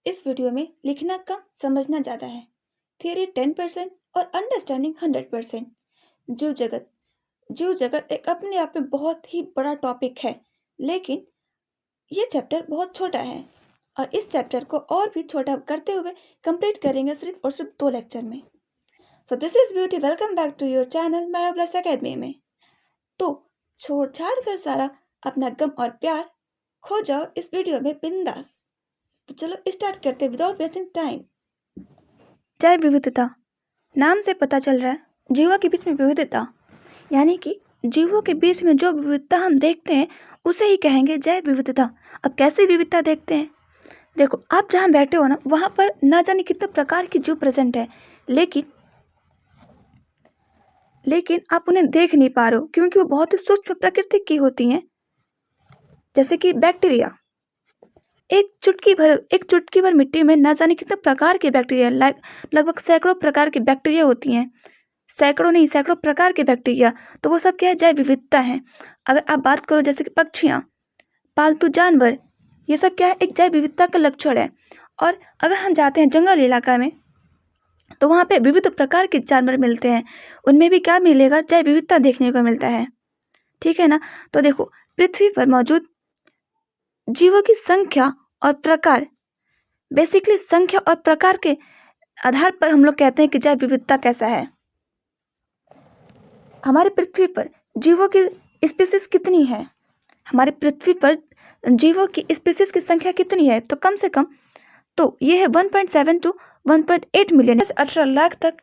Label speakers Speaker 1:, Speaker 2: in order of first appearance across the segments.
Speaker 1: इस वीडियो में लिखना कम समझना ज़्यादा है। थियरी 10% और अंडरस्टैंडिंग 100%। जीव जगत जीव जगत एक अपने आप में बहुत ही बड़ा टॉपिक है, लेकिन ये चैप्टर बहुत छोटा है और इस चैप्टर को और भी छोटा करते हुए कंप्लीट करेंगे सिर्फ और सिर्फ 2 लेक्चर में। So this is beauty, welcome back to your channel my plus academy में। तो छोड़ छाड़ कर सारा अपना गम और प्यार खो जाओ इस वीडियो में बिंदास। तो चलो स्टार्ट करते विदाउट वेस्टिंग टाइम। जैव विविधता, नाम से पता चल रहा है जीवों के बीच में विविधता, यानी कि जीवों के बीच में जो विविधता हम देखते हैं उसे ही कहेंगे जैव विविधता। अब कैसी विविधता देखते हैं? देखो, आप जहाँ बैठे हो ना, वहाँ पर ना जाने कितने प्रकार की जीव प्रेजेंट है, लेकिन आप उन्हें देख नहीं पा रहे हो क्योंकि वो बहुत ही सूक्ष्म प्रकृति की होती हैं। जैसे कि बैक्टीरिया, एक चुटकी भर मिट्टी में ना जाने कितने प्रकार के बैक्टीरिया, लगभग सैकड़ों प्रकार की बैक्टीरिया होती हैं। सैकड़ों नहीं, सैकड़ों प्रकार के बैक्टीरिया। तो वो सब क्या है? जैव विविधता है। अगर आप बात करो जैसे कि पक्षियाँ, पालतू जानवर, ये सब क्या है? एक जैव विविधता का लक्षण है। और अगर हम जाते हैं जंगल इलाका में तो वहाँ पे विविध प्रकार के जानवर मिलते हैं, उनमें भी क्या मिलेगा? जैव विविधता देखने को मिलता है। ठीक है ना? तो देखो, पृथ्वी पर मौजूद जीवों की संख्या और प्रकार, बेसिकली संख्या और प्रकार के आधार पर हम लोग कहते हैं कि जैव विविधता कैसा है। हमारे पृथ्वी पर जीवों की स्पीसीज कितनी है? हमारे पृथ्वी पर जीवों की स्पीसीज की संख्या कितनी है? तो कम से कम तो ये है 1.7 टू 1.8 मिलियन, 18 लाख तक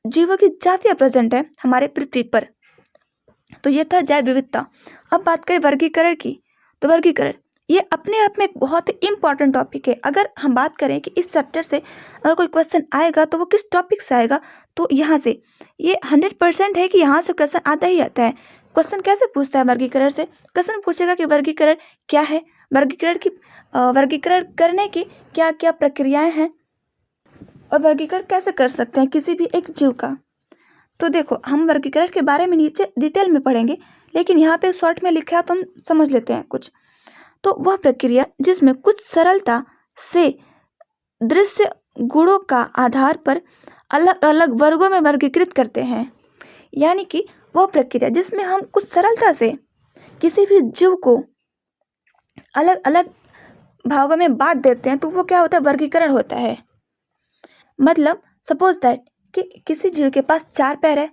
Speaker 1: जीवों की जातियां प्रेजेंट है हमारे पृथ्वी पर। तो ये था जैव विविधता। अब बात करें वर्गीकरण की, तो वर्गीकरण ये अपने आप में एक बहुत ही इम्पॉर्टेंट टॉपिक है। अगर हम बात करें कि इस चैप्टर से अगर कोई क्वेश्चन आएगा तो वो किस टॉपिक से आएगा, तो यहाँ से ये 100% है कि यहाँ से क्वेश्चन आता ही आता है। क्वेश्चन कैसे पूछता है? वर्गीकरण से क्वेश्चन पूछेगा कि वर्गीकरण क्या है, वर्गीकरण करने की क्या क्या प्रक्रियाएं हैं और वर्गीकरण कैसे कर सकते हैं किसी भी एक जीव का। तो देखो, हम वर्गीकरण के बारे में नीचे डिटेल में पढ़ेंगे, लेकिन यहाँ पे शॉर्ट में लिखा है तो हम समझ लेते हैं कुछ। तो वह प्रक्रिया जिसमें कुछ सरलता से दृश्य गुणों का आधार पर अलग अलग वर्गों में वर्गीकृत करते हैं, यानी कि वह प्रक्रिया जिसमें हम कुछ सरलता से किसी भी जीव को अलग अलग भागों में बांट देते हैं, तो वो क्या होता है? वर्गीकरण होता है। मतलब सपोज दैट कि किसी जीव के पास 4 पैर है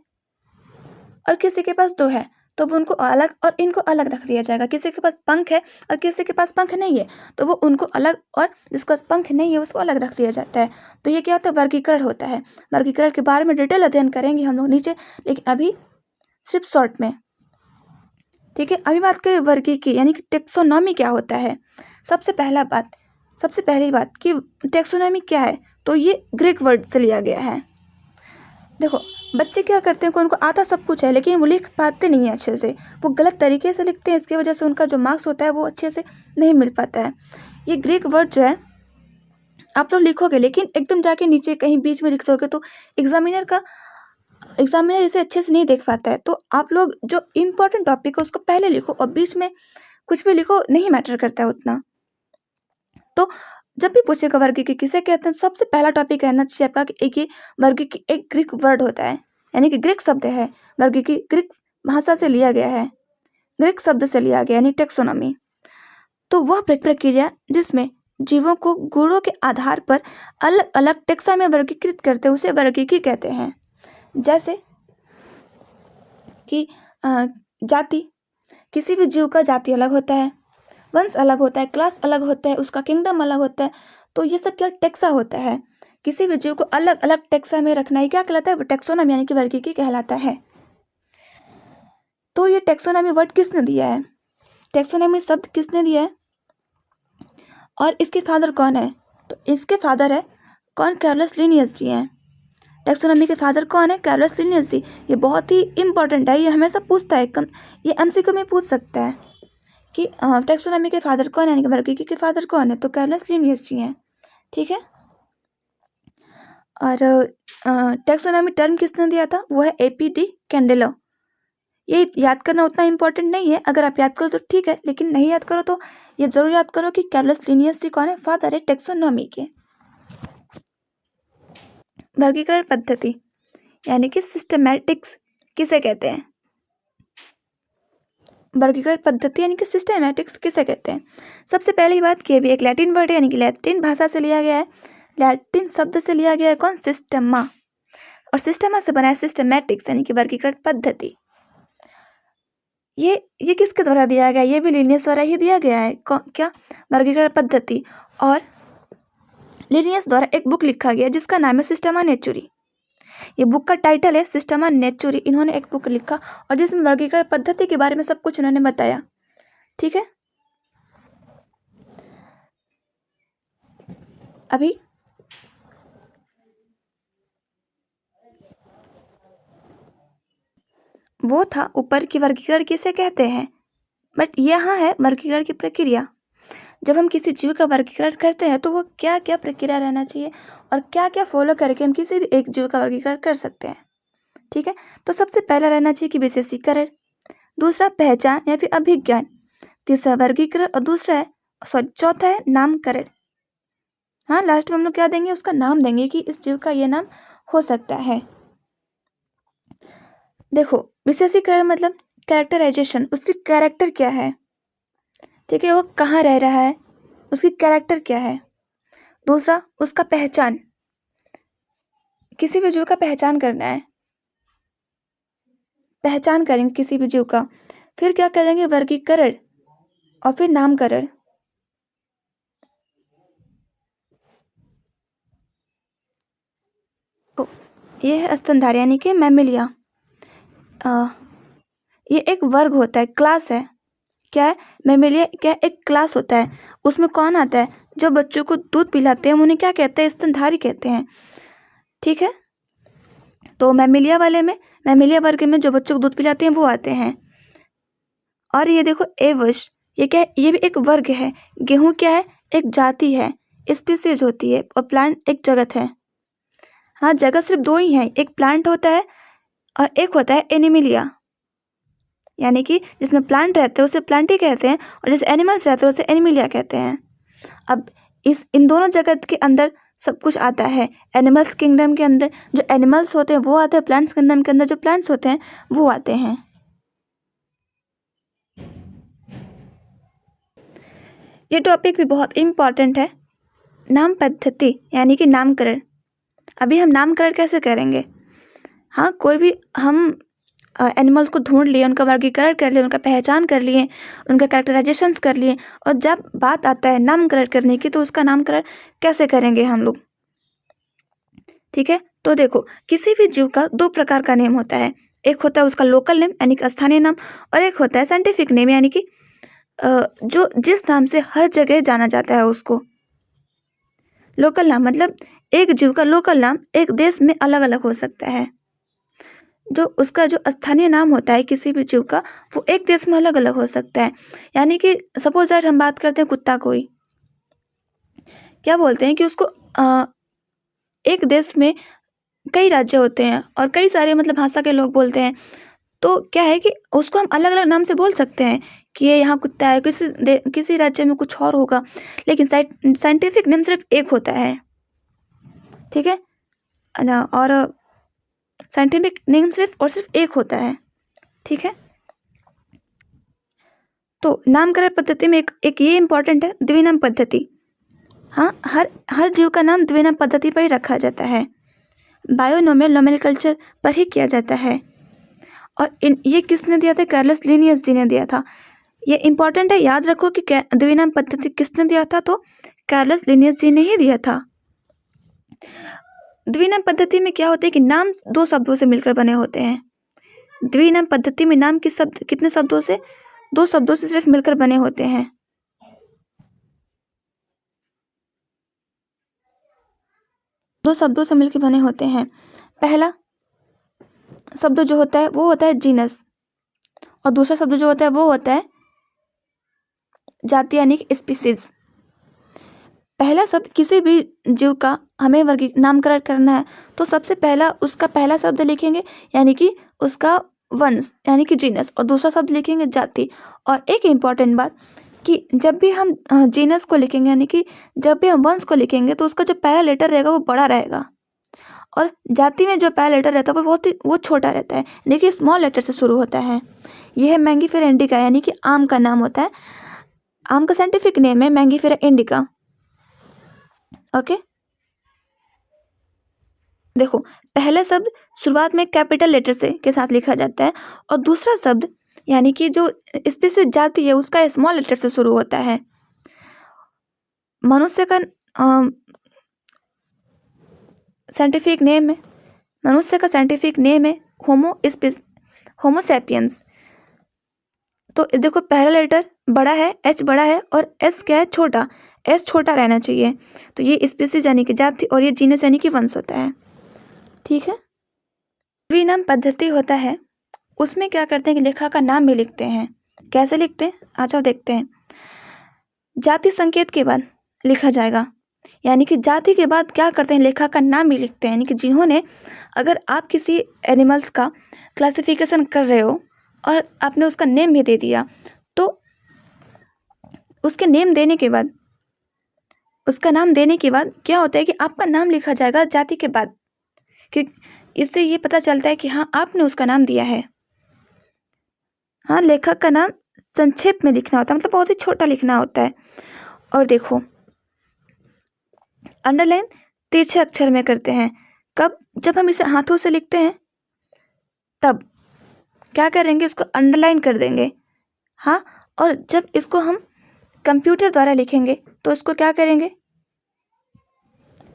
Speaker 1: और किसी के पास 2 है, तो वो उनको अलग और इनको अलग रख दिया जाएगा। किसी के पास पंख है और किसी के पास पंख नहीं है, तो वो उनको अलग, और जिसके पास पंख नहीं है उसको अलग रख दिया जाता है। तो ये क्या होता है? वर्गीकरण होता है। वर्गीकरण के बारे में डिटेल अध्ययन करेंगे हम लोग नीचे, लेकिन अभी सिर्फ शॉर्ट में। ठीक है, अभी बात करें वर्गी की, यानी कि टेक्सोनॉमी क्या होता है। सबसे पहली बात कि टेक्सोनॉमी क्या है, तो ये ग्रीक वर्ड से लिया गया है। देखो, बच्चे क्या करते हैं कि उनको आता सब कुछ है लेकिन वो लिख पाते नहीं है अच्छे से, वो गलत तरीके से लिखते हैं, इसकी वजह से उनका जो मार्क्स होता है वो अच्छे से नहीं मिल पाता है। ये ग्रीक वर्ड जो है आप लोग लिखोगे, लेकिन एकदम जाके नीचे कहीं बीच में लिख दोगे तो एग्जामिनर इसे अच्छे से नहीं देख पाता है। तो आप लोग जो इम्पोर्टेंट टॉपिक है उसको पहले लिखो और बीच में कुछ भी लिखो, नहीं मैटर करता है उतना। तो जब भी पूछेगा वर्गीकी किसे कहते हैं, सबसे पहला टॉपिक रहना चाहिए आपका कि एक ये वर्गीकी एक ग्रीक वर्ड होता है, यानी कि ग्रीक शब्द है। वर्गीकी ग्रीक भाषा से लिया गया है, ग्रीक शब्द से लिया गया, यानी टेक्सोनॉमी। तो वह प्रक्रिया जिसमें जीवों को गुणों के आधार पर अलग अलग टेक्सा में वर्गीकृत करते हैं उसे वर्गीकी कहते हैं। जैसे कि जाति, किसी भी जीव का जाति अलग होता है, वंश अलग होता है, क्लास अलग होता है, उसका किंगडम अलग होता है। तो ये सब क्या टेक्सा होता है। किसी भी जीव को अलग अलग टेक्सा में रखना ही क्या कहलाता है? टेक्सोनॉमी, यानी कि वर्गीकी कहलाता है। तो ये टेक्सोनॉमी वर्ड किसने दिया है? टेक्सोनॉमी शब्द किसने दिया है और इसके फादर कौन है? तो इसके फादर है कौन? कार्लस लिनियस जी हैं। टेक्सोनॉमी के फादर कौन है? कार्लस लिनियस जी। ये बहुत ही इंपॉर्टेंट है, ये हमेशा पूछता है, ये एमसीक्यू में पूछ सकता है कि टेक्सोनॉमी के फादर कौन है, यानी कि वर्गीकी के फादर कौन है? तो कार्लस लिनियस जी हैं। ठीक है। और टेक्सोनॉमी टर्म किसने दिया था? वो है एपी डी कैंडेलो। ये याद करना उतना इम्पोर्टेंट नहीं है, अगर आप याद करो तो ठीक है, लेकिन नहीं याद करो तो ये जरूर याद करो कि कार्लोस लिनियस जी कौन है, फादर है टेक्सोनॉमी के। वर्गीकरण पद्धति यानी कि सिस्टमैटिक्स किसे कहते हैं? वर्गीकरण पद्धति यानी कि सिस्टमैटिक्स किसे कहते हैं? सबसे पहली बात कि भी एक लैटिन वर्ड है, यानी कि लैटिन भाषा से लिया गया है, लैटिन शब्द से लिया गया है कौन? सिस्टमा, और सिस्टमा से बना है सिस्टमैटिक्स यानी कि वर्गीकरण पद्धति। ये किसके द्वारा दिया गया? ये भी लिनियस द्वारा ही दिया गया है। क्या? वर्गीकरण पद्धति। और लिनियस द्वारा एक बुक लिखा गया जिसका नाम है सिस्टमा नेचुरी। ये बुक का टाइटल है सिस्टमा नेचुरी। इन्होंने एक बुक लिखा और जिसमें वर्गीकरण पद्धति के बारे में सब कुछ इन्होंने बताया। ठीक है, अभी वो था ऊपर की वर्गीकरण किसे कहते हैं, बट यहाँ है वर्गीकरण की प्रक्रिया। जब हम किसी जीव का वर्गीकरण करते हैं तो वो क्या क्या प्रक्रिया रहना चाहिए और क्या क्या फॉलो करके हम किसी भी एक जीव का वर्गीकरण कर सकते हैं। ठीक है, तो सबसे पहला रहना चाहिए कि विशेषीकरण, दूसरा पहचान या फिर अभिज्ञान, तीसरा वर्गीकरण और दूसरा है चौथा है नामकरण। हाँ, लास्ट में हम लोग क्या देंगे? उसका नाम देंगे कि इस जीव का ये नाम हो सकता है। देखो, विशेषीकरण मतलब कैरेक्टराइजेशन, उसकी कैरेक्टर क्या है। ठीक है, वो कहाँ रह रहा है, उसकी कैरेक्टर क्या है। दूसरा, उसका पहचान, किसी भी जीव का पहचान करना है, पहचान करेंगे किसी भी जीव का। फिर क्या करेंगे? वर्गीकरण और फिर नामकरण। तो ये है स्तनधारी यानी कि मैमिलिया। ये एक वर्ग होता है, क्लास है। क्या है? मैमिलिया क्या एक क्लास होता है। उसमें कौन आता है? जो बच्चों को दूध पिलाते हैं उन्हें क्या कहते हैं? स्तनधारी कहते हैं। ठीक है, तो मैमिलिया वाले में, मैमिलिया वर्ग में जो बच्चों को दूध पिलाते हैं वो आते हैं। और ये देखो एवश, ये क्या है? ये भी एक वर्ग है। गेहूं क्या है? एक जाति है, स्पीसीज होती है, और प्लांट एक जगत है। हाँ, जगत सिर्फ दो ही है, एक प्लांट होता है और एक होता है एनिमिलिया, यानी कि जिसमें प्लांट रहते हैं उसे प्लांट ही कहते हैं और जिसमें एनिमल्स रहते हैं उसे एनिमिलिया कहते हैं। अब इन दोनों जगत के अंदर सब कुछ आता है। एनिमल्स किंगडम के अंदर जो एनिमल्स होते हैं वो आते हैं, प्लांट्स किंगडम के अंदर जो प्लांट्स होते हैं वो आते हैं। ये टॉपिक भी बहुत इम्पॉर्टेंट है, नाम पद्धति यानी कि नामकरण। अभी हम नामकरण कैसे करेंगे? हाँ, कोई भी हम एनिमल्स को ढूंढ लिए, उनका वर्गीकरण कर लिए, उनका पहचान कर लिए, उनका कैरेक्टराइजेशंस कर लिए, और जब बात आता है नामकरण करने की तो उसका नामकरण कैसे करेंगे हम लोग। ठीक है, तो देखो, किसी भी जीव का दो प्रकार का नेम होता है। एक होता है उसका लोकल नेम यानी कि स्थानीय नाम, और एक होता है साइंटिफिक नेम यानी कि जो जिस नाम से हर जगह जाना जाता है उसको। लोकल नाम मतलब एक जीव का लोकल नाम एक देश में अलग अलग हो सकता है। जो उसका जो स्थानीय नाम होता है किसी भी जीव का, वो एक देश में अलग अलग हो सकता है। यानी कि सपोज दैट हम बात करते हैं कुत्ता को ही, क्या बोलते हैं कि उसको एक देश में कई राज्य होते हैं और कई सारे मतलब भाषा के लोग बोलते हैं, तो क्या है कि उसको हम अलग अलग नाम से बोल सकते हैं कि ये यहाँ कुत्ता है, किसी राज्य में कुछ और होगा, लेकिन साइंटिफिक नेम सिर्फ एक होता है। ठीक है ना, और साइंटिफिक नेम सिर्फ एक होता है। ठीक है, तो नामकरण पद्धति में एक ये इंपॉर्टेंट है, द्विनाम पद्धति। हाँ, हर जीव का नाम द्विनाम पद्धति पर ही रखा जाता है, बायोनोमियल नोमेनक्लेचर पर ही किया जाता है। और ये किसने दिया था? कार्लोस लिनियस जी ने दिया था। ये इंपॉर्टेंट है, याद रखो कि द्विनाम पद्धति किसने दिया था? तो कार्लोस लिनियस जी ने ही दिया था। द्विनाम पद्धति में क्या होता है कि नाम दो शब्दों से मिलकर बने होते हैं। द्विनाम पद्धति में नाम कितने शब्दों से? दो शब्दों से सिर्फ मिलकर बने होते हैं। दो शब्दों से मिलकर बने होते हैं। पहला शब्द जो होता है वो होता है जीनस, और दूसरा शब्द जो होता है वो होता है जाति यानी स्पीसीज। पहला शब्द किसी भी जीव का हमें नामकरण करना है तो सबसे पहला उसका पहला शब्द लिखेंगे, यानी कि उसका वंश यानी कि जीनस, और दूसरा शब्द लिखेंगे जाति। और एक इम्पॉर्टेंट बात कि जब भी हम जीनस को लिखेंगे यानी कि जब भी हम वंश को लिखेंगे तो उसका जो पहला लेटर रहेगा वो बड़ा रहेगा, और जाति में जो पहला लेटर रहता है वो छोटा रहता है। देखिए स्मॉल लेटर से शुरू होता है। यह है मैंगीफेरा इंडिका यानी कि आम का नाम होता है। आम का साइंटिफिक नेम है मैंगीफेरा इंडिका। ओके, देखो पहला शब्द शुरुआत में कैपिटल लेटर से के साथ लिखा जाता है, और दूसरा शब्द यानी कि जो स्पीसीज जाति है उसका स्मॉल लेटर से शुरू होता है। मनुष्य का साइंटिफिक नेम है, मनुष्य का साइंटिफिक नेम है होमो सैपियंस। तो देखो पहला लेटर बड़ा है, एच बड़ा है, और एस क्या है, छोटा। एस छोटा रहना चाहिए। तो ये स्पीसीज यानी कि जाति, और ये जीनस यानी कि वंश होता है। ठीक है, द्विनाम पद्धति होता है, उसमें क्या करते हैं कि लेखा का नाम भी लिखते हैं। कैसे लिखते हैं, आ जाओ देखते हैं। जाति संकेत के बाद लिखा जाएगा, यानी कि जाति के बाद क्या करते हैं, लेखा का नाम भी लिखते हैं। यानी कि जिन्होंने, अगर आप किसी एनिमल्स का क्लासिफिकेशन कर रहे हो और आपने उसका नेम भी दे दिया, तो उसके नेम देने के बाद, उसका नाम देने के बाद क्या होता है कि आपका नाम लिखा जाएगा जाति के बाद, कि इससे ये पता चलता है कि हाँ आपने उसका नाम दिया है। हाँ, लेखक का नाम संक्षेप में लिखना होता है, मतलब बहुत ही छोटा लिखना होता है। और देखो अंडरलाइन तिरछे अक्षर में करते हैं। कब, जब हम इसे हाथों से लिखते हैं तब क्या करेंगे, इसको अंडरलाइन कर देंगे। हाँ, और जब इसको हम कंप्यूटर द्वारा लिखेंगे तो इसको क्या करेंगे,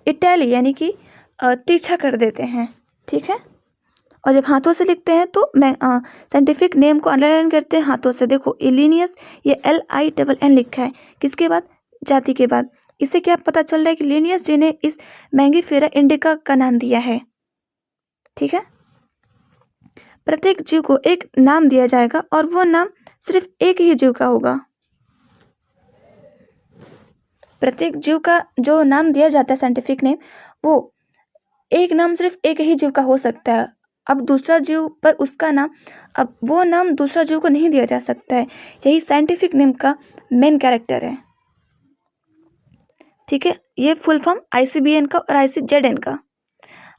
Speaker 1: इटैली यानी कि तिरछा कर देते हैं। ठीक है, और जब हाथों से लिखते हैं तो मैं साइंटिफिक नेम को अंडरलाइन करते हैं हाथों से। देखो इलिनियस, ये LINN लिखा है, किसके बाद, जाति के बाद। इससे क्या पता चल रहा है कि लिनियस जी ने इस मैंगीफेरा इंडिका का नाम दिया है। ठीक है, प्रत्येक जीव को एक नाम दिया जाएगा, और वो नाम सिर्फ एक ही जीव का होगा। प्रत्येक जीव का जो नाम दिया जाता है साइंटिफिक नेम, वो एक नाम सिर्फ एक ही जीव का हो सकता है। अब दूसरा जीव पर उसका नाम, अब वो नाम दूसरा जीव को नहीं दिया जा सकता है। यही साइंटिफिक नेम का मेन कैरेक्टर है। ठीक है, ये फुल फॉर्म ICBN का और ICZN का।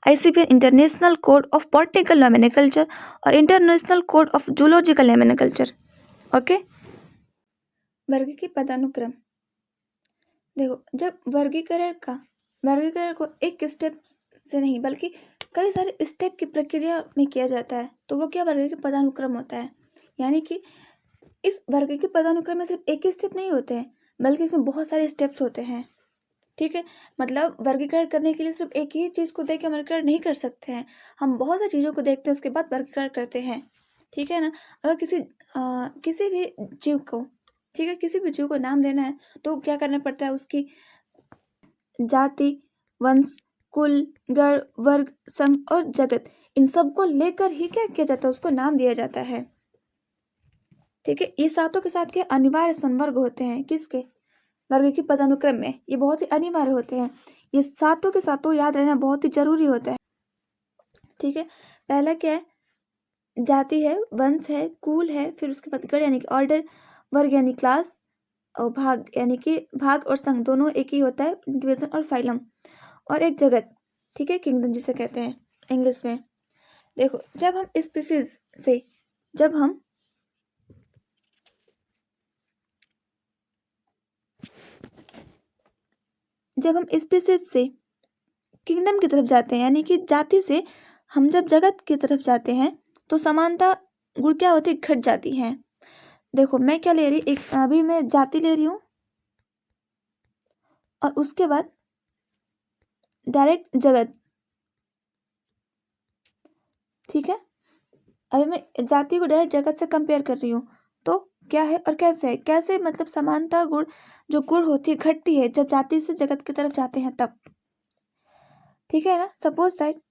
Speaker 1: ICBN international code of botanical nomenclature और international code of zoological nomenclature. Okay, वर्ग की पदानुक्रम। देखो जब वर्गीकरण को एक स्टेप से नहीं बल्कि कई सारे स्टेप की प्रक्रिया में किया जाता है, तो वो क्या वर्ग की पदानुक्रम होता है। यानी कि इस वर्ग के पदानुक्रम में सिर्फ एक ही स्टेप नहीं होते हैं, बल्कि इसमें बहुत सारे स्टेप्स होते हैं। ठीक है, मतलब वर्गीकरण करने के लिए सिर्फ एक ही चीज़ को देख के वर्गीकरण नहीं कर सकते हैं, हम बहुत सी चीज़ों को देखते हैं उसके बाद वर्गीकरण करते हैं। ठीक है ना, अगर किसी भी जीव को, ठीक है, किसी भी जीव को नाम देना है तो क्या करना पड़ता है, उसकी जाति, वंश, कुल, गण, वर्ग, संघ और जगत, इन सबको लेकर ही क्या किया जाता है, उसको नाम दिया जाता है। ठीक है, ये सातों के साथ के अनिवार्य संवर्ग होते हैं, किसके, वर्ग की पदानुक्रम में। ये बहुत ही अनिवार्य होते हैं, ये सातों के सातों याद रहना बहुत ही जरूरी होता है। ठीक है, पहला क्या है, जाति है, वंश है, कुल है, फिर उसके बाद गण यानी कि ऑर्डर, वर्ग यानी क्लास, और भाग यानी कि भाग और संघ दोनों एक ही होता है, डिवीजन और फाइलम, और एक जगत, ठीक है, किंगडम जिसे कहते हैं इंग्लिश में। देखो जब हम स्पीसीज से, जब हम स्पीसीज से किंगडम की तरफ जाते हैं, यानी कि जाति से हम जब जगत की तरफ जाते हैं, तो समानता गुण क्या होती है, घट जाती है। देखो मैं क्या ले रही, एक अभी मैं जाति ले रही हूँ, और उसके बाद डायरेक्ट जगत। ठीक है, अभी मैं जाति को डायरेक्ट जगत से कंपेयर कर रही हूँ, तो क्या है और कैसे है, कैसे मतलब समानता गुण, जो गुण होती है घटती है जब जाति से जगत की तरफ जाते हैं तब। ठीक है ना, सपोज दैट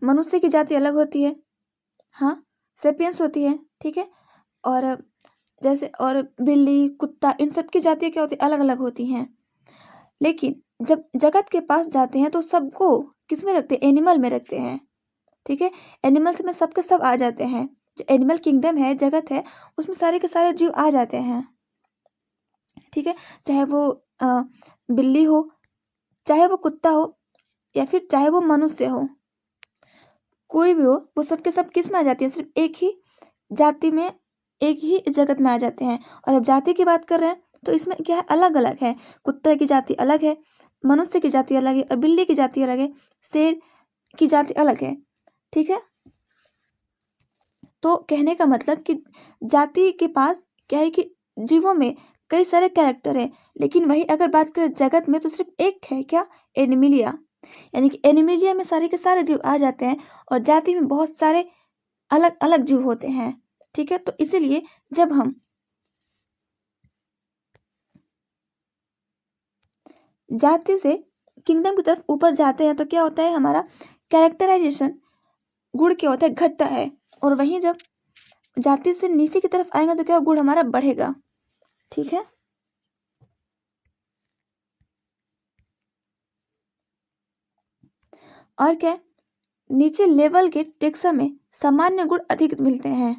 Speaker 1: मनुष्य की जाति अलग होती है, हाँ, सेपियंस होती है। ठीक है, और जैसे और बिल्ली, कुत्ता, इन सब की जातियाँ क्या होती है, अलग अलग होती हैं। लेकिन जब जगत के पास जाते हैं तो सबको किस में रखते हैं, एनिमल में रखते हैं। ठीक है। एनिमल्स में सब के सब आ जाते हैं, जो एनिमल किंगडम है, जगत है, उसमें सारे के सारे जीव आ जाते हैं। ठीक है, चाहे वो बिल्ली हो, चाहे वो कुत्ता हो, या फिर चाहे वो मनुष्य हो, कोई भी हो, वो सब के सब किस में आ जाती है? सिर्फ एक ही जाति में, एक ही जगत में आ जाते हैं। और अब जाति की बात कर रहे हैं तो इसमें क्या है, अलग अलग है। कुत्ते की जाति अलग है, मनुष्य की जाति अलग है, और बिल्ली की जाति अलग है, शेर की जाति अलग है। ठीक है, तो कहने का मतलब कि जाति के पास क्या है कि जीवों में कई सारे कैरेक्टर है, लेकिन वही अगर बात करें जगत में तो सिर्फ एक है, क्या? एनिमिलिया। यानी कि एनिमिलिया में सारे के सारे जीव आ जाते हैं, और जाति में बहुत सारे अलग अलग जीव होते हैं। ठीक है, तो इसीलिए जब हम जाति से किंगडम की तरफ ऊपर जाते हैं तो क्या होता है, हमारा कैरेक्टराइजेशन गुण क्या होता है, घटता है। और वहीं जब जाति से नीचे की तरफ आएगा तो क्या गुण हमारा बढ़ेगा। ठीक है, और क्या, नीचे लेवल के टेक्सा में सामान्य गुण अधिक मिलते हैं।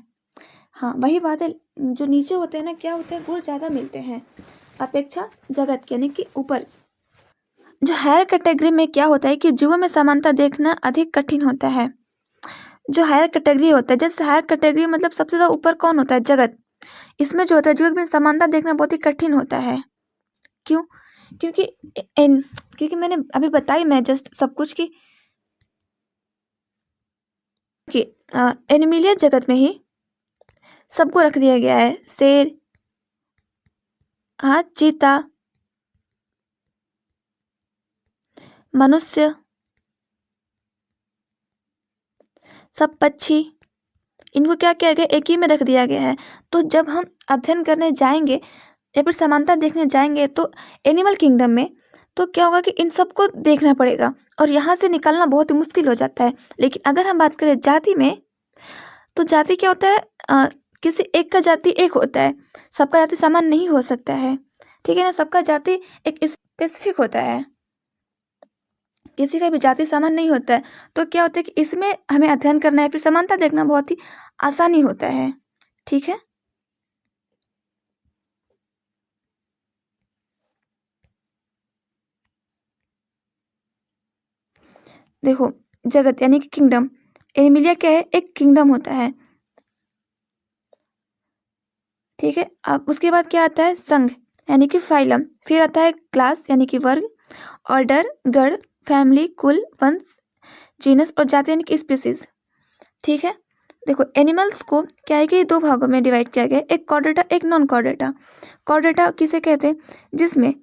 Speaker 1: हाँ, वही बात है, जो नीचे होते हैं ना, क्या होता है, गुण ज्यादा मिलते हैं अपेक्षा जगत के, यानी कि ऊपर। जो हायर कैटेगरी में क्या होता है कि जीवों में समानता देखना अधिक कठिन होता है। जो हायर कैटेगरी होता है, जैसे हायर कैटेगरी मतलब सबसे ज्यादा ऊपर कौन होता है, जगत। इसमें जो होता है जीवन में समानता देखना बहुत ही कठिन होता है। क्यों? क्योंकि क्योंकि मैंने अभी बताई मैं जस्ट सब कुछ कि एनिमिलिया जगत में ही सबको रख दिया गया है। शेर, हाँ, चीता, मनुष्य, सब पक्षी, इनको क्या किया गया, एक ही में रख दिया गया है। तो जब हम अध्ययन करने जाएंगे या फिर समानता देखने जाएंगे तो एनिमल किंगडम में, तो क्या होगा कि इन सबको देखना पड़ेगा, और यहाँ से निकलना बहुत ही मुश्किल हो जाता है। लेकिन अगर हम बात करें जाति में, तो जाति क्या होता है, किसी एक का जाति एक होता है, सबका जाति समान नहीं हो सकता है। ठीक है ना, सबका जाति एक स्पेसिफिक होता है, किसी का भी जाति समान नहीं होता है। तो क्या होता है कि इसमें हमें अध्ययन करना है, फिर समानता देखना बहुत ही आसानी होता है। ठीक है, देखो, जगत यानी कि किंगडम, एनिमिलिया क्या है, एक किंगडम होता है। ठीक है, अब उसके बाद क्या आता है, संघ यानी कि फाइलम, फिर आता है क्लास यानी कि वर्ग, ऑर्डर गण, फैमिली कुल, वंश जीनस, और जाति यानी कि स्पीसीज। ठीक है, देखो एनिमल्स को क्या है कि दो भागों में डिवाइड किया गया है, एक कॉर्डेटा, एक नॉन कॉर्डेटा। कॉर्डेटा किसे कहते हैं, जिसमें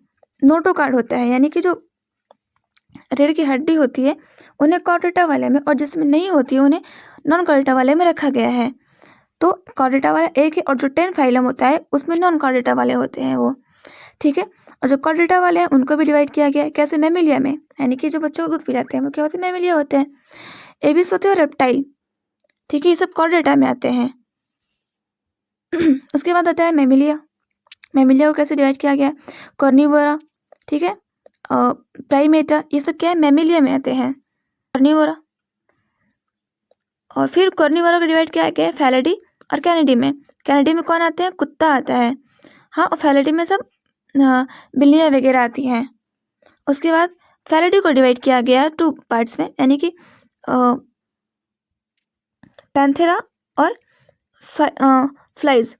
Speaker 1: नोटोकार्ड होता है, यानी कि जो रीढ़ की हड्डी होती है उन्हें कॉर्डेटा वाले में, और जिसमें नहीं होती है उन्हें नॉन कॉर्डेटा वाले में रखा गया है। तो कॉर्डेटा वाला एक है, और जो 10 फाइलम होता है उसमें नॉन कॉर्डेटा वाले होते हैं वो। ठीक है, और जो कॉर्डेटा वाले हैं उनको भी डिवाइड किया गया है, कैसे, मैमिलिया में, यानी कि जो बच्चों को दूध पिलाते हैं वो क्या होते हैं, मैमिलिया होते हैं। एबिस होते हैं, और रेप्टाइल। ठीक है, ये सब कॉर्डेटा में आते हैं। उसके बाद आता है मैमिलिया। मैमिलिया को कैसे डिवाइड किया गया, कॉर्निवोरा, ठीक है, प्राइमेटा, ये सब क्या है, मैमिलिया में आते हैं, कॉर्निवोरा। और फिर कॉर्निवोरा को डिवाइड किया गया है फैलिडी और कैनिडी में। कैनिडी में कौन आते हैं, कुत्ता आता है, हाँ, और फैलिडी में सब बिल्लियाँ वगैरह आती हैं। उसके बाद फैलिडी को डिवाइड किया गया 2 पार्ट्स में, यानी कि पैंथेरा और फ्लाइज।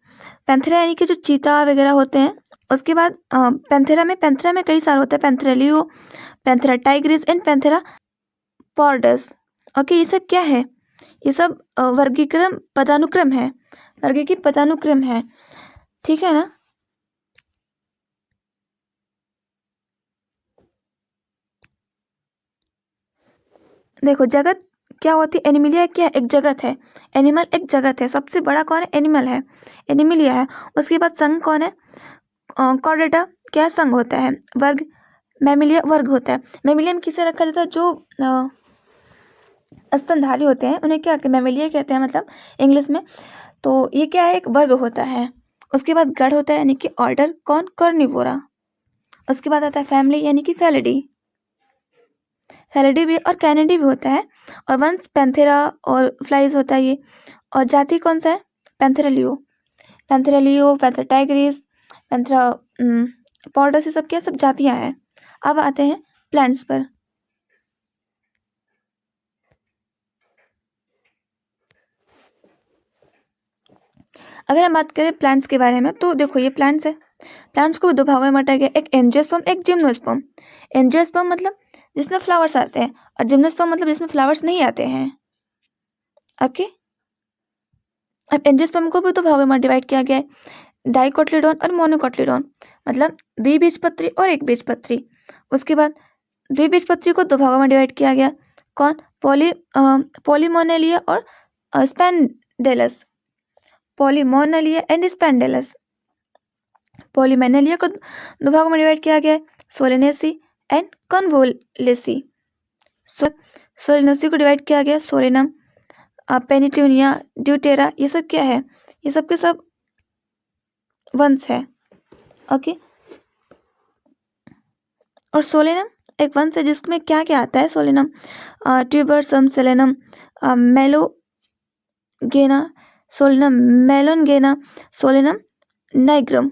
Speaker 1: पैंथेरा यानी कि जो चीता वगैरह होते हैं। उसके बाद पैंथेरा में कई सारे होते हैं, Panthera leo, Panthera tigris and Panthera pardus. Okay, ये सब क्या है, ये सब वर्गीक्रम पदानुक्रम है, वर्गीकृत पदानुक्रम है। ठीक है ना, देखो जगत क्या होती है, एनिमिलिया क्या है, एक जगत है, एनिमल एक जगत है। सबसे बड़ा कौन है, एनिमल है, एनिमिलिया है। उसके बाद संघ कौन है, कॉर्डेटा क्या संघ होता है, वर्ग मैमिलिया वर्ग होता है। मैमिलिया में किसे रखा जाता है, जो स्तनधारी होते हैं उन्हें क्या मैमिलिया कहते हैं, मतलब इंग्लिश में। तो ये क्या है, एक वर्ग होता है। उसके बाद गण होता है, यानी कि ऑर्डर, कौन, कॉर्निवोरा। उसके बाद आता है फैमिली, यानी कि फैलिडी। फैलिडी भी और कैनिडी भी होता है। और वंश पैंथेरा और फ्लाइज होता है ये। और जाति कौन सा है? Panthera leo, Panthera leo, Panthera tigris, Panthera pardus, ये सब क्या सब जातियां हैं। अब आते हैं प्लांट्स पर। अगर हम बात करें प्लांट्स के बारे में तो देखो ये प्लांट्स है। प्लांट्स को दो भागों में बांटा गया, एक एंजियोस्पर्म, एक जिम्नोस्पर्म। एंजियोस्पर्म मतलब जिसमें फ्लावर्स आते हैं और जिम्नोस्पर्म मतलब जिसमें फ्लावर्स नहीं आते हैं। ओके, अब एंजियोस्पर्म को भी दो भागों में डिवाइड किया गया है, डाइकोटिलेडोन और मोनोकोटिलेडोन, मतलब द्विबीजपत्री और एक बीजपत्री। उसके बाद द्विबीजपत्री को दो भागों में डिवाइड किया गया, कौन? पॉलीमोनेलिया और स्पैंडेलस। पॉलीमोनेलिया एंड स्पैंडेलस। पॉलीमेनेलिया को दो भागों में डिवाइड किया गया है, सोलेनेसी एंड कॉन्वोलेसी। सोलेनेसी को डिवाइड किया गया, सोलेनम, पेनिट्यूनिया, ड्यूटेरा, ये सब क्या है? ये सब के सब वंश है। ओके, और सोलेनम एक वंश है जिसमें क्या क्या आता है? Solanum tuberosum, Solanum, melongena, Solanum melongena, Solanum nigrum.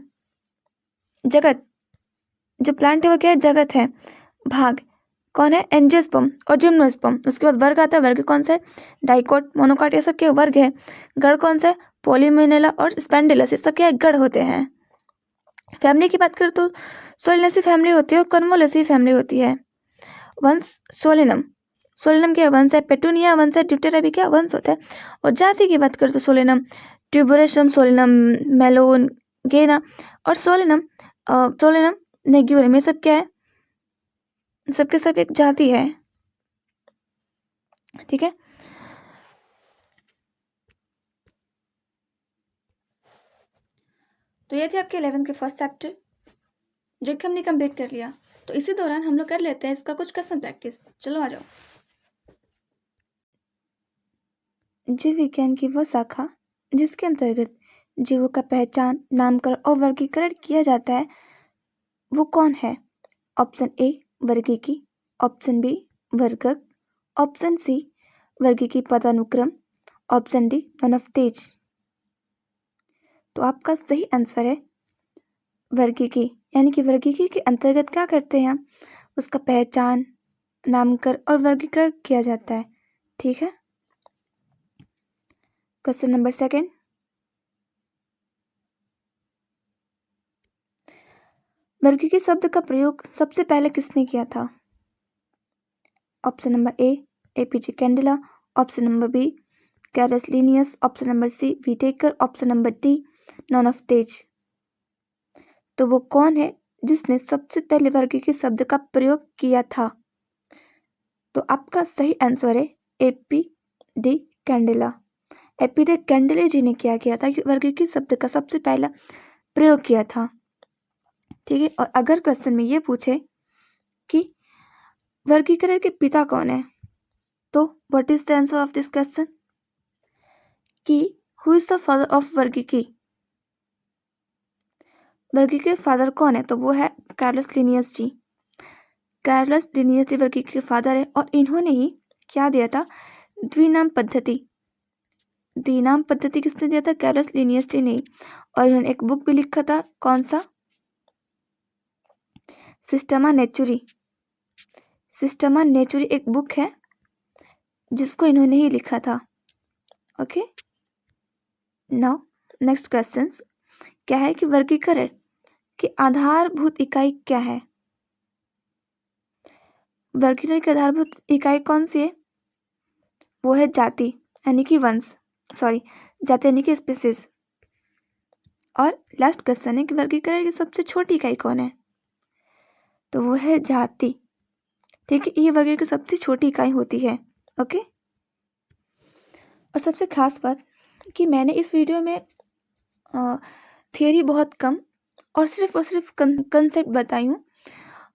Speaker 1: जगत, जो प्लांट है वो क्या है? जगत है। भाग कौन है? एंजियोस्पर्म और जिम्नोस्पर्म। उसके बाद वर्ग आता है, वर्ग कौन सा है? डाइकोट, मोनोकोट, ये सब क्या वर्ग है। गण कौन सा है? पॉलीमिनेला और स्पैंडिलस, ये सब क्या है? गण होते हैं। फैमिली की बात करें तो सोलेनेसी फैमिली होती है और कॉन्वोलेसी फैमिली होती है। वंश सोलेनम, सोलेनम क्या वंश है? पेटूनिया वंश है, ड्यूटेरा भी क्या वंश होता है। और जाति की बात करें तो सोलेनम ट्यूबरेशम, सोलेनम मेलोनगेना और सोलेनम नेग्यूरम, ये सब क्या है? सबके सब एक जाति है। ठीक है, तो ये थे आपके 11th के फर्स्ट चैप्टर जो कि हमने कंप्लीट कर लिया। तो इसी दौरान हम लोग कर लेते हैं इसका कुछ क्वेश्चन प्रैक्टिस। चलो आ जाओ। जीव विज्ञान की वह शाखा जिसके अंतर्गत जीवों का पहचान, नामकरण और वर्गीकरण किया जाता है वो कौन है? ऑप्शन ए वर्गीकी, ऑप्शन बी वर्गक, ऑप्शन सी वर्गीकी पदानुक्रम, option D none of these. तो आपका सही आंसर है वर्गीकी, यानी कि वर्गीकी के अंतर्गत क्या करते हैं हम? उसका पहचान, नामकरण और वर्गीकरण किया जाता है। ठीक है, क्वेश्चन नंबर 2, वर्गीकी शब्द का प्रयोग सबसे पहले किसने किया था? Option number A A P J Candolle, option number B Carolus Linnaeus, option number C Whittaker, option number D none of these. तो वो कौन है जिसने सबसे पहले वर्गीकी शब्द का प्रयोग किया था? तो आपका सही आंसर है A P de Candolle. A P de Candolle ji ने क्या किया था कि वर्गीकी शब्द का सबसे पहला प्रयोग किया था। ठीक है, और अगर क्वेश्चन में ये पूछे कि वर्गीकरण के पिता कौन है, तो what is the answer of this question कि who is the father of वर्गीकी? वर्गीकी फादर कौन है? तो वो है Carolus Linnaeus ji. Carolus Linnaeus ji वर्गीकी के फादर है और इन्होंने ही क्या दिया था? द्विनाम पद्धति। द्विनाम पद्धति किसने दिया था? कार्लस लिनियस जी ने। और इन्होंने एक बुक भी लिखा था, कौन सा? सिस्टमा नेचुरी। सिस्टमा नेचुरी एक बुक है जिसको इन्होंने ही लिखा था। ओके, नाउ नेक्स्ट क्वेश्चन क्या है कि वर्गीकरण की आधारभूत इकाई क्या है? वर्गीकरण की आधारभूत इकाई कौन सी है? वो है जाति यानी कि वंश, सॉरी जाति यानी कि स्पीसीज। और लास्ट क्वेश्चन है कि वर्गीकरण की सबसे छोटी इकाई कौन है? तो वो है जाति। ठीक है, ये वर्गीकरण की सबसे छोटी इकाई होती है। ओके, और सबसे खास बात कि मैंने इस वीडियो में थियरी बहुत कम और सिर्फ कंसेप्ट बताई हूँ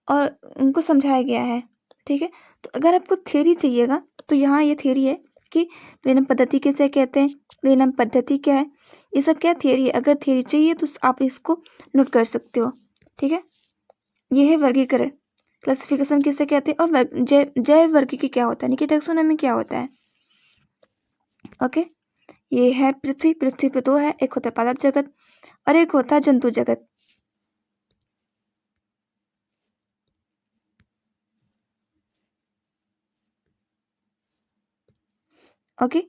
Speaker 1: और उनको समझाया गया है। ठीक है, तो अगर आपको थियरी चाहिएगा तो यहाँ ये थियरी है कि द्विनाम पद्धति किसे कहते हैं, द्विनाम पद्धति क्या है, ये सब क्या थियरी है। अगर थियरी चाहिए तो आप इसको नोट कर सकते हो। ठीक है, ये है वर्गीकरण। क्लासिफिकेशन किसे कहते हैं, और जैव वर्गीकरण क्या होता है, यानी कि टैक्सोनॉमी क्या होता है। ओके, ये है पृथ्वी। पृथ्वी पे दो है, एक होता है पादप जगत और एक होता है जंतु जगत। ओके,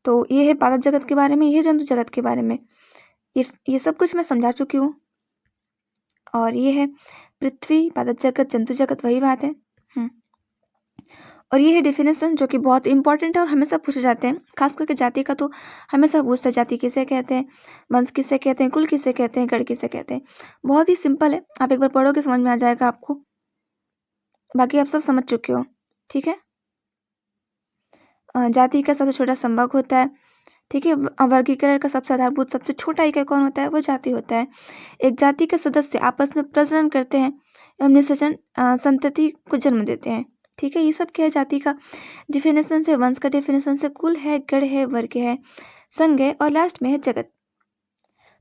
Speaker 1: तो ये है पादप जगत के बारे में, ये है जंतु जगत के बारे में। ये सब कुछ मैं समझा चुकी हूँ। और ये है पृथ्वी, पादप जगत, जंतु जगत, वही बात है। और ये है डेफिनेशन जो कि बहुत इंपॉर्टेंट है और हमेशा पूछे जाते हैं, खास करके जाति का तो हमेशा पूछता है, जाति किसे कहते हैं, वंश किसे कहते हैं, कुल किसे कहते हैं, गण किसे कहते हैं। बहुत ही सिंपल है, आप एक बार पढ़ोगे समझ में आ जाएगा आपको। बाकी आप सब समझ चुके हो, ठीक है। जाति का सबसे छोटा संवर्ग होता है, ठीक है। वर्गीकरण का सबसे आधारभूत सबसे छोटा इकाई कौन होता है, वो जाति होता है। एक जाति के सदस्य आपस में प्रजनन करते हैं एवं निषेचन संतति को जन्म देते हैं, ठीक है। ये सब क्या है, जाति का डिफिनेशन से, वंश का डिफिनेशन से, कुल है, गण है, वर्ग है, संघ है और लास्ट में है जगत।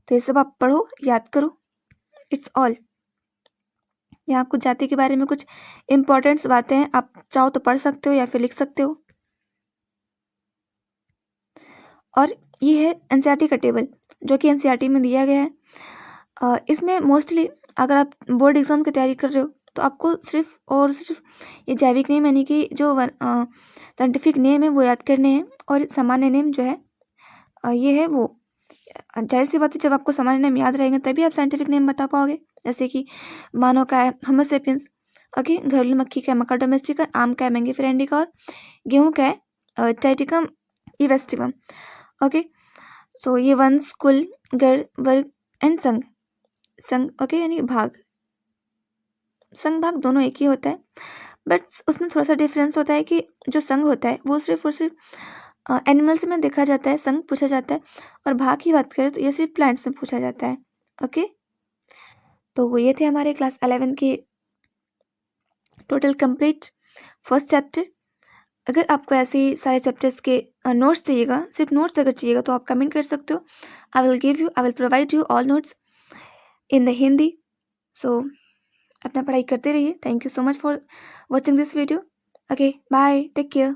Speaker 1: तो ये सब आप पढ़ो, याद करो, इट्स ऑल। यहाँ कुछ जाति के बारे में कुछ इंपॉर्टेंट बातें हैं, आप चाहो तो पढ़ सकते हो या फिर लिख सकते हो। और ये है एनसीईआरटी का टेबल जो कि एनसीईआरटी में दिया गया है। इसमें मोस्टली अगर आप बोर्ड एग्जाम की तैयारी कर रहे हो तो आपको सिर्फ और सिर्फ ये जैविक नेम यानी कि जो साइंटिफिक नेम है वो याद करने हैं, और सामान्य नेम जो है ये है वो। जाहिर सी बात है, जब आपको सामान्य नेम याद रहेंगे तभी आप साइंटिफिक नेम बता पाओगे। जैसे कि मानव का है होमो सेपियंस, ओके। घरेलू मक्खी का है मक्का डोमेस्टिका, आम का है मैंगिफेरा इंडिका और गेहूं का है टाइटिकम इवेस्टिवम, ओके। तो ये वंश, कुल, गण, वर्ग एंड संघ। संघ ओके यानी भाग, संघ भाग दोनों एक ही होता है, बट उसमें थोड़ा सा डिफरेंस होता है कि जो संघ होता है वो सिर्फ और सिर्फ एनिमल्स में देखा जाता है, संघ पूछा जाता है, और भाग की बात करें तो ये सिर्फ प्लांट्स में पूछा जाता है, ओके। तो ये थे हमारे क्लास 11 के टोटल कंप्लीट फर्स्ट चैप्टर। अगर आपको ऐसे ही सारे चैप्टर्स के नोट्स चाहिएगा, सिर्फ नोट्स अगर चाहिएगा तो आप कमेंट कर सकते हो। I will provide you all notes in the Hindi. So अपना पढ़ाई करते रहिए। Thank you so much for watching this video. Okay, bye, take care.